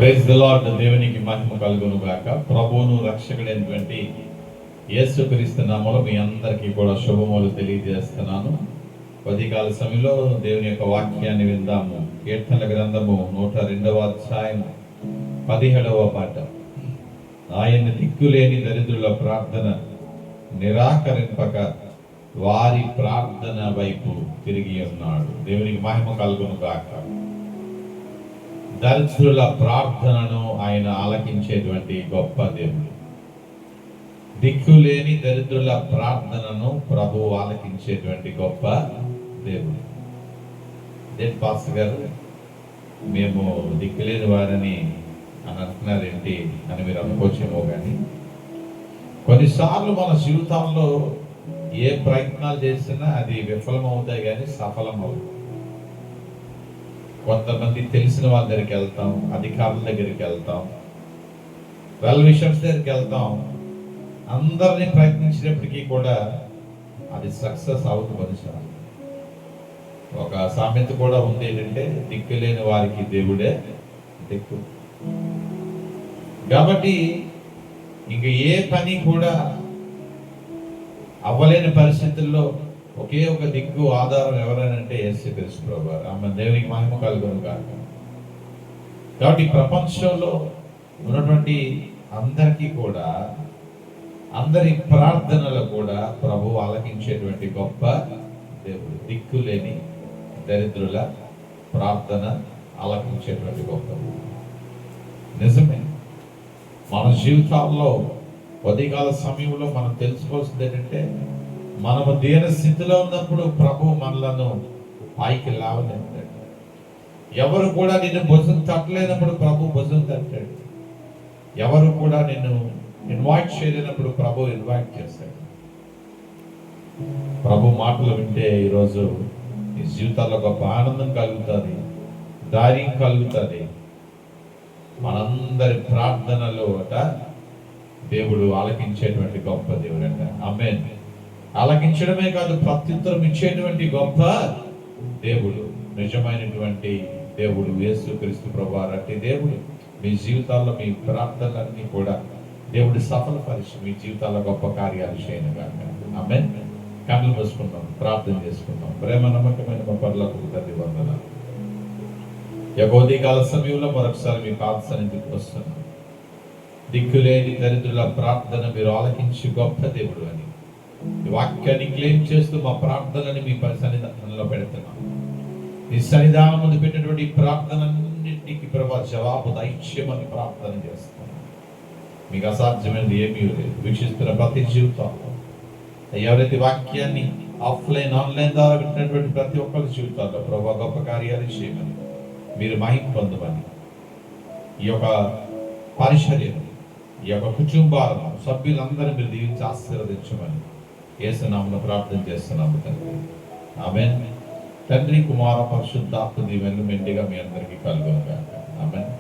Praise the lord. దేవునికి మహిమ కలుగును గాక. ప్రభువును రక్షకుడైనటువంటి యేసుక్రీస్తు నామములో మీ అందరికీ కూడా శుభములు తెలియజేస్తున్నాను. ఉదయకాల సమయంలో దేవుని యొక్క వాక్యాన్ని విందాము. కీర్తనల గ్రంథము 102వ అధ్యాయం 17వ పాట. ఆయన దిక్కులేని దరిద్రుల ప్రార్థన నిరాకరింపక వారి ప్రార్థన వైపు తిరిగి ఉన్నాడు. దేవునికి మహిమ కలుగును గాక. దరిద్రుల ప్రార్థనను ఆయన ఆలకించేటువంటి గొప్ప దేవుడు. దిక్కులేని దరిద్రుల ప్రార్థనను ప్రభువు ఆలకించేటువంటి గొప్ప దేవుడు. దేని పాస్టర్ గారు, మేము దిక్కులేని వారని అని అంటున్నారేంటి అని మీరు అనుకోవచ్చేమో, కానీ కొన్నిసార్లు మన జీవితాల్లో ఏ ప్రయత్నాలు చేసినా అది విఫలమవుతాయి కానీ సఫలం అవుతుంది. కొంతమంది తెలిసిన వాళ్ళ దగ్గరికి వెళ్తాం, అధికారుల దగ్గరికి వెళ్తాం, వెల్ విషర్స్ దగ్గరికి వెళ్తాం, అందరినీ ప్రయత్నించినప్పటికీ కూడా అది సక్సెస్ అవుతుంది. కొన్నిసార్లు ఒక సామెత కూడా ఉంది, ఏంటంటే దిక్కులేని వారికి దేవుడే దిక్కు. కాబట్టి ఇంక ఏ పని కూడా అవ్వలేని పరిస్థితుల్లో ఒకే ఒక దిక్కు ఆధారం ఎవరైనంటే యేసుక్రీస్తు ప్రభువారు. ఆమె దేవునికి మహిమ కలుగును గాక. కాబట్టి ప్రపంచంలో ఉన్నటువంటి అందరికీ కూడా, అందరి ప్రార్థనలు కూడా ప్రభువు ఆలకించేటువంటి గొప్ప దేవుడు. దిక్కులేని దరిద్రుల ప్రార్థన ఆలకించేటువంటి గొప్ప. నిజమే, మన జీవితాల్లో ఉదయకాల సమయంలో మనం తెలుసుకోవాల్సింది ఏంటంటే, మనము దీన స్థితిలో ఉన్నప్పుడు ప్రభు మనలను పైకి లేవనెత్తాడు. ఎవరు కూడా నిన్ను భుజం తట్టలేనప్పుడు ప్రభు భుజం తట్టాడు. ఎవరు కూడా నిన్ను ఇన్వైట్ చేయలేనప్పుడు ప్రభు ఇన్వైట్ చేశాడు. ప్రభు మాటలు వింటే ఈరోజు ఈ జీవితాల్లో గొప్ప ఆనందం కలుగుతుంది, ధైర్యం కలుగుతుంది. మనందరి ప్రార్థనలు అట దేవుడు ఆలకించేటువంటి గొప్ప దేవుడు అంట. ఆమేన్. ఆలకించడమే కాదు, ప్రత్యుత్తరం ఇచ్చేటువంటి గొప్ప దేవుడు, నిజమైనటువంటి దేవుడు యేసుక్రీస్తు ప్రభువారు. అట్టి దేవుడు మీ జీవితాల్లో మీ ప్రార్థనలన్నీ కూడా దేవుడు సఫలపరిచి మీ జీవితాల్లో గొప్ప కార్యాలు చేయనుగా. ఆమేన్. కళ్ళు మూసుకుందాం, ప్రార్థన చేసుకుందాం. ప్రేమ నమ్మకమైన మా పరలోకపు తండ్రి, వందనాలు. ఉదయకాల సమయంలో మరొకసారి మీ పాద సన్నిధికి వస్తున్నాం. దిక్కులేని దరిద్రుల ప్రార్థన మీరు ఆలకించి గొప్ప దేవుడు అని ఈ వాక్యాన్ని క్లెయిమ్ చేస్తూ మా ప్రార్థనని మీ సన్నిధానంలో పెడుతున్నాం. ఈ సన్నిధానం ముందు పెట్టినటువంటి ప్రార్థనన్నింటికి ప్రభా జవాబు దైత్యమని ప్రార్థన చేస్తున్నాం. మీకు అసాధ్యమైనది ఏమీ లేదు. వీక్షిస్తున్న ప్రతి జీవితంలో ఎవరైతే వాక్యాన్ని ఆఫ్లైన్ ఆన్లైన్ ద్వారా పెట్టినటువంటి ప్రతి ఒక్కరి జీవితాల్లో ప్రభా గొప్ప కార్యాలు చేయమని, మీరు మహిమ పొందమని, ఈ యొక్క పరిచర్యను, ఈ యొక్క కుటుంబాలను, సభ్యులందరూ మీరు దీవించి ఆశీర్వదించమని యేసు నామములో ప్రార్థన చేస్తున్నాము తండ్రి. ఆమేన్. తండ్రి, కుమార, పరిశుద్ధాత్మ దీవెనలు మెండుగా మీ అందరికీ కలుగును గాక. ఆమేన్.